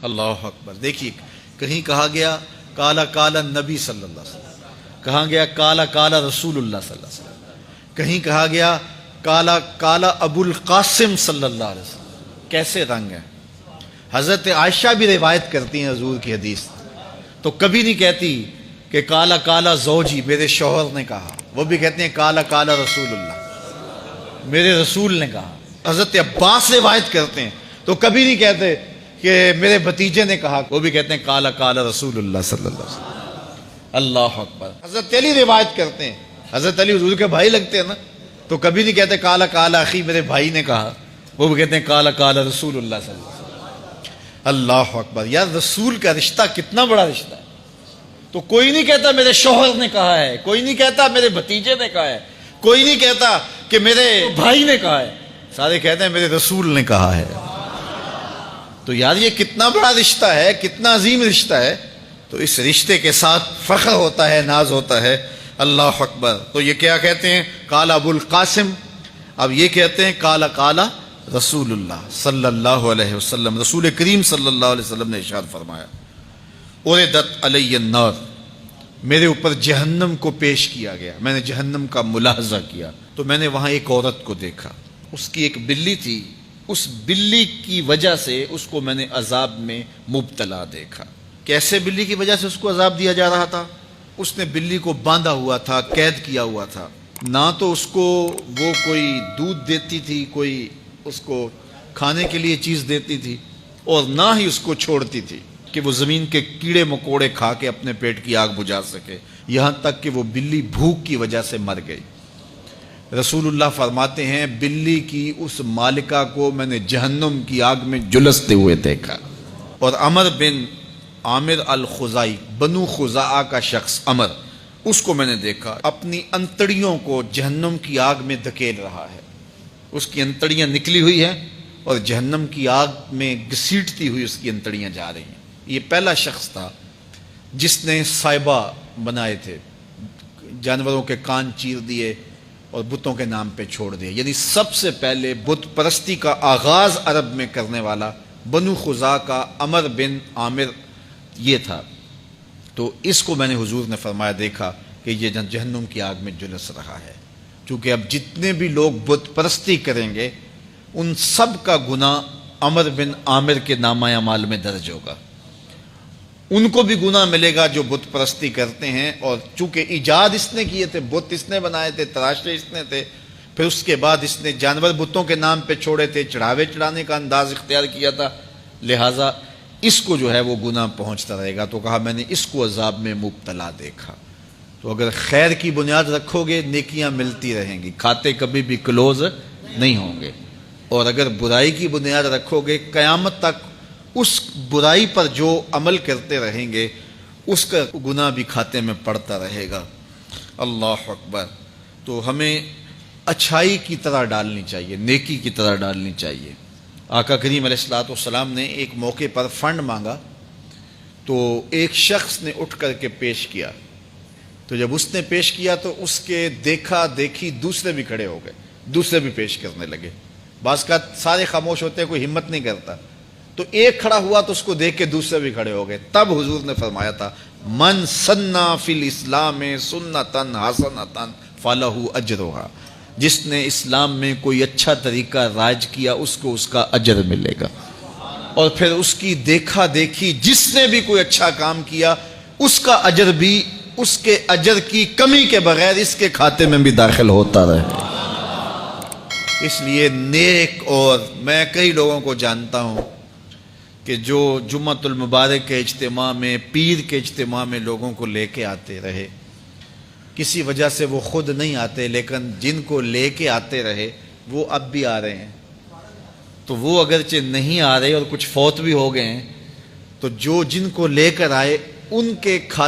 اللہ اکبر. دیکھیے کہیں کہا گیا کالا کالا نبی صلی اللہ علیہ وسلم، کہا گیا کالا کالا رسول اللہ صلی اللہ علیہ وسلم، کہیں کہا گیا کالا کالا ابو القاسم صلی اللہ علیہ وسلم. کیسے رنگ ہیں. حضرت عائشہ بھی روایت کرتی ہیں حضور کی حدیث، تو کبھی نہیں کہتی کہ کالا کالا زوجی میرے شوہر نے کہا، وہ بھی کہتے ہیں کالا کالا رسول اللہ میرے رسول نے کہا. حضرت عباس روایت کرتے ہیں تو کبھی نہیں کہتے کہ میرے بھتیجے نے کہا، وہ بھی کہتے ہیں کالا کالا رسول اللہ صلی اللہ علیہ وسلم. اللہ اکبر. حضرت علی روایت کرتے ہیں، حضرت علی حضور کے بھائی لگتے ہیں نا، تو کبھی نہیں کہتے کالا کالا اخی میرے بھائی نے کہا، وہ بھی کہتے ہیں کالا کالا رسول اللہ صلی اللہ علیہ وسلم. اللہ اکبر. یار رسول کا رشتہ کتنا بڑا رشتہ ہے. تو کوئی نہیں کہتا میرے شوہر نے کہا ہے، کوئی نہیں کہتا میرے بھتیجے نے کہا ہے، کوئی نہیں کہتا کہ میرے بھائی نے کہا ہے، سارے کہتے ہیں میرے رسول نے کہا ہے. تو یار یہ کتنا بڑا رشتہ ہے، کتنا عظیم رشتہ ہے. تو اس رشتے کے ساتھ فخر ہوتا ہے، ناز ہوتا ہے. اللہ اکبر. تو یہ کیا کہتے ہیں کالا ابو القاسم، اب یہ کہتے ہیں کالا کالا رسول اللہ صلی اللہ علیہ وسلم. رسول کریم صلی اللہ علیہ وسلم نے ارشاد فرمایا اردت علی النار، میرے اوپر جہنم کو پیش کیا گیا، میں نے جہنم کا ملاحظہ کیا تو میں نے وہاں ایک عورت کو دیکھا، اس کی ایک بلی تھی، اس بلی کی وجہ سے اس کو میں نے عذاب میں مبتلا دیکھا. کیسے بلی کی وجہ سے اس کو عذاب دیا جا رہا تھا؟ اس نے بلی کو باندھا ہوا تھا، قید کیا ہوا تھا، نہ تو اس کو وہ کوئی دودھ دیتی تھی، کوئی اس کو کھانے کے لیے چیز دیتی تھی، اور نہ ہی اس کو چھوڑتی تھی کہ وہ زمین کے کیڑے مکوڑے کھا کے اپنے پیٹ کی آگ بجھا سکے، یہاں تک کہ وہ بلی بھوک کی وجہ سے مر گئی. رسول اللہ فرماتے ہیں بلی کی اس مالکہ کو میں نے جہنم کی آگ میں جلستے ہوئے دیکھا. اور عمر بن عامر الخزائی، بنو خزاعہ کا شخص عمر، اس کو میں نے دیکھا اپنی انتڑیوں کو جہنم کی آگ میں دھکیل رہا ہے. اس کی انتڑیاں نکلی ہوئی ہیں اور جہنم کی آگ میں گھسیٹتی ہوئی اس کی انتڑیاں جا رہی ہیں. یہ پہلا شخص تھا جس نے سائبہ بنائے تھے، جانوروں کے کان چیر دیے اور بتوں کے نام پہ چھوڑ دیے. یعنی سب سے پہلے بت پرستی کا آغاز عرب میں کرنے والا بنو خزاعہ کا عمر بن عامر یہ تھا. تو اس کو میں نے حضور نے فرمایا دیکھا کہ یہ جہنم کی آگ میں جلس رہا ہے. کیونکہ اب جتنے بھی لوگ بت پرستی کریں گے ان سب کا گناہ عمر بن عامر کے نامہ اعمال میں درج ہوگا. ان کو بھی گناہ ملے گا جو بت پرستی کرتے ہیں، اور چونکہ ایجاد اس نے کیے تھے، بت اس نے بنائے تھے، تراشے اس نے تھے، پھر اس کے بعد اس نے جانور بتوں کے نام پہ چھوڑے تھے، چڑھاوے چڑھانے کا انداز اختیار کیا تھا، لہٰذا اس کو جو ہے وہ گناہ پہنچتا رہے گا. تو کہا میں نے اس کو عذاب میں مبتلا دیکھا. تو اگر خیر کی بنیاد رکھو گے نیکیاں ملتی رہیں گی، کھاتے کبھی بھی کلوز نہیں ہوں گے. اور اگر برائی کی بنیاد رکھو گے قیامت تک اس برائی پر جو عمل کرتے رہیں گے اس کا گناہ بھی کھاتے میں پڑتا رہے گا. اللہ اکبر. تو ہمیں اچھائی کی طرح ڈالنی چاہیے، نیکی کی طرح ڈالنی چاہیے. آقا کریم علیہ الصلوۃ والسلام نے ایک موقع پر فنڈ مانگا تو ایک شخص نے اٹھ کر کے پیش کیا. تو جب اس نے پیش کیا تو اس کے دیکھا دیکھی دوسرے بھی کھڑے ہو گئے، دوسرے بھی پیش کرنے لگے. بعض کا سارے خاموش ہوتے ہیں، کوئی ہمت نہیں کرتا. تو ایک کھڑا ہوا تو اس کو دیکھ کے دوسرے بھی کھڑے ہو گئے. تب حضور نے فرمایا تھا من سنّا فی الاسلام سنۃ حسنۃ فلہ اجرھا، جس نے اسلام میں کوئی اچھا طریقہ رائج کیا اس کو اس کا اجر ملے گا. اور پھر اس کی دیکھا دیکھی جس نے بھی کوئی اچھا کام کیا اس کا اجر بھی اس کے اجر کی کمی کے بغیر اس کے کھاتے میں بھی داخل ہوتا رہے. اس لیے نیک، اور میں کئی لوگوں کو جانتا ہوں کہ جو جمعۃ المبارک کے اجتماع میں، پیر کے اجتماع میں لوگوں کو لے کے آتے رہے، کسی وجہ سے وہ خود نہیں آتے لیکن جن کو لے کے آتے رہے وہ اب بھی آ رہے ہیں. تو وہ اگرچہ نہیں آ رہے اور کچھ فوت بھی ہو گئے ہیں، تو جو جن کو لے کر آئے ان کے کھاتے